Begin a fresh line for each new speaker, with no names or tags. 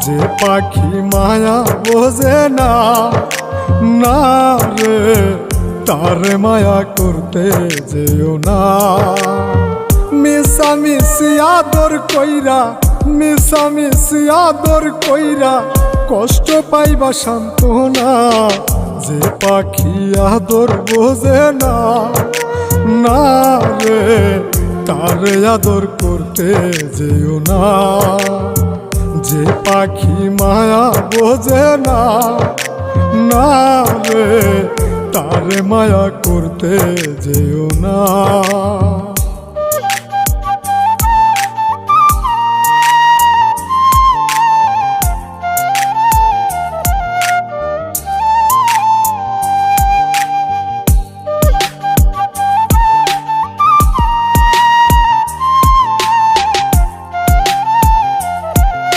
যে পাখি মায়া বোঝে না, না রে তারে মায়া করতে যেও না। মিশামিশি আদর কইরা, মিশামিশি আদর কইরা কষ্ট পাইবা সান্ত্বনা। যে পাখি আদর বোঝে না, না রে তারে আদর করতে যেও না। যে পাখি মায়া বোঝে না, না রে তারে মায়া করতে যেও না।